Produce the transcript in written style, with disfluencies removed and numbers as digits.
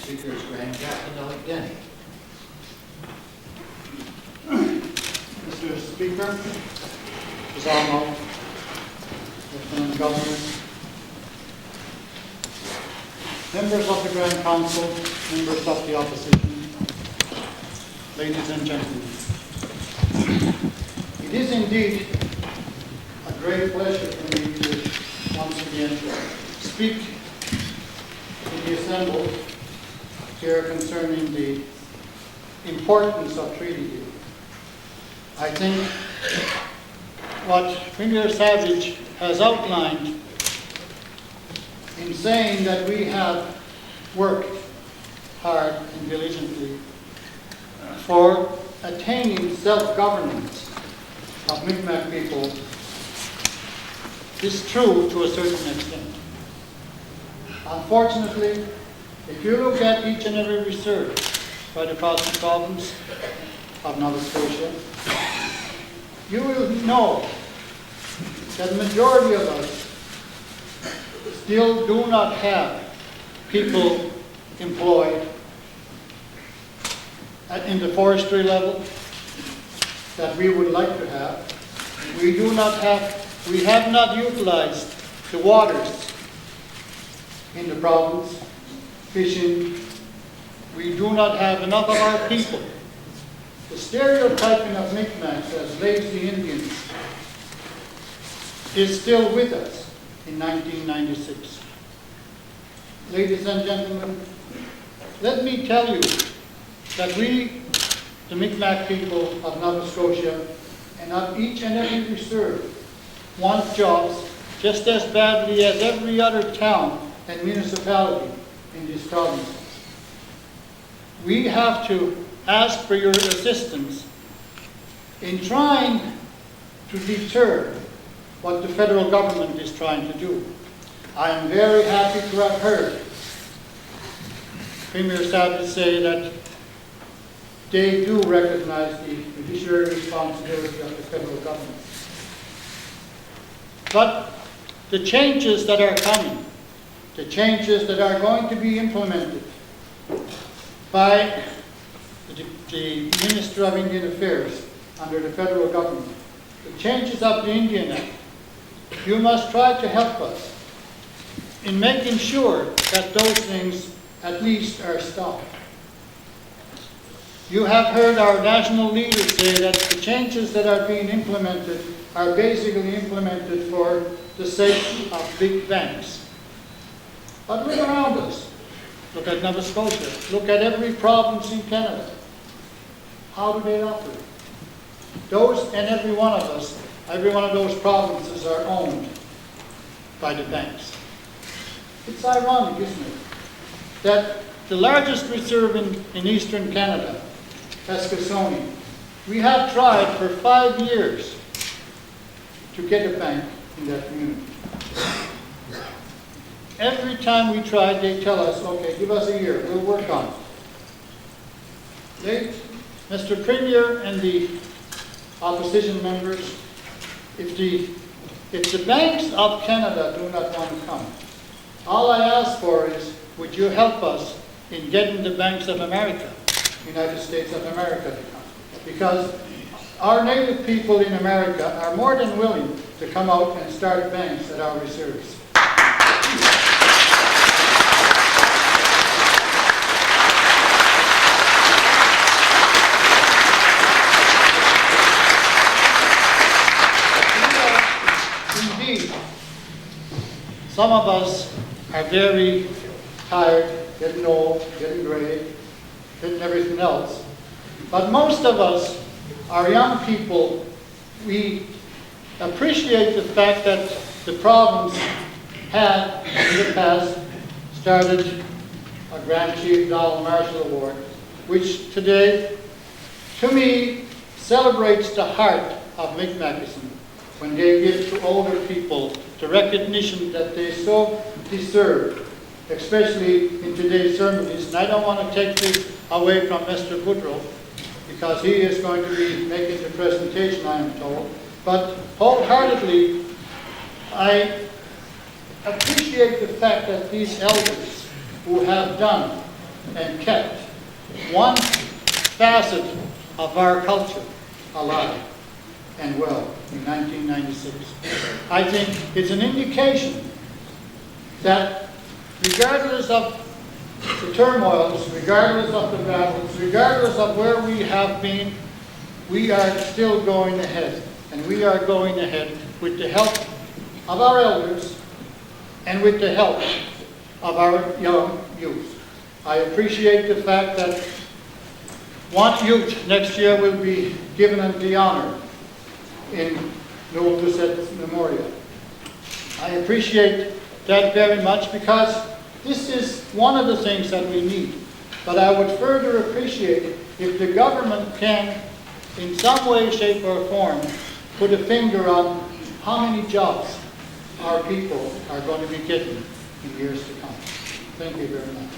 speaker is Grand Captain of Denny. Mr. Speaker, His Honour, Lieutenant Governor, members of the Grand Council, members of the Opposition, ladies and gentlemen. It is indeed a great pleasure for me to once again speak to the assembled here concerning the importance of treaty keeping. I think what Premier Savage has outlined in saying that we have worked hard and diligently for attaining self-governance of Mi'kmaq people is true to a certain extent. Unfortunately, if you look at each and every reserve right across the province of Nova Scotia, you will know that the majority of us still do not have people employed in the forestry level that we would like to have. We have not utilized the waters in the province, fishing. We do not have enough of our people. The stereotyping of Mi'kmaqs as lazy Indians is still with us in 1996. Ladies and gentlemen, let me tell you that we, the Mi'kmaq people of Nova Scotia, and of each and every reserve, want jobs just as badly as every other town and municipality in these provinces. We have to ask for your assistance in trying to deter what the federal government is trying to do. I am very happy to have heard Premier Savage say that they do recognize the fiduciary responsibility of the federal government. But the changes that are coming, the changes that are going to be implemented by the Minister of Indian Affairs under the federal government, the changes of the Indian Act, you must try to help us in making sure that those things at least are stopped. You have heard our national leaders say that the changes that are being implemented are basically implemented for the sake of big banks. But look around us. Look at Nova Scotia. Look at every province in Canada. How do they operate? Those and every one of us, every one of those provinces are owned by the banks. It's ironic, isn't it, that the largest reserve in eastern Canada, Eskasoni, we have tried for 5 years to get a bank in that community. Every time we tried, they tell us, okay, give us a year, we'll work on it. Mr. Premier and the opposition members, if the banks of Canada do not want to come, all I ask for is, would you help us in getting the banks of America, United States of America, to come? Because our native people in America are more than willing to come out and start banks at our reserves. Indeed, some of us are very tired, getting old, getting gray, getting everything else. But most of us are young people. We appreciate the fact that the province had, in the past, started a Grand Chief Donald Marshall Award, which today, to me, celebrates the heart of Mi'kmaqism when they give to older people the recognition that they so deserve, especially in today's ceremonies. And I don't want to take this away from Mr. Woodrow, because he is going to be making the presentation, I am told. But wholeheartedly, I appreciate the fact that these elders who have done and kept one facet of our culture alive and well in 1996. I think it's an indication that regardless of the turmoils, regardless of the battles, regardless of where we have been, we are still going ahead. And we are going ahead with the help of our elders and with the help of our young youth. I appreciate the fact that one youth next year will be given the honor in Noel Doucette's memorial. I appreciate that very much because this is one of the things that we need. But I would further appreciate if the government can, in some way, shape, or form, put a finger on how many jobs our people are going to be getting in years to come. Thank you very much.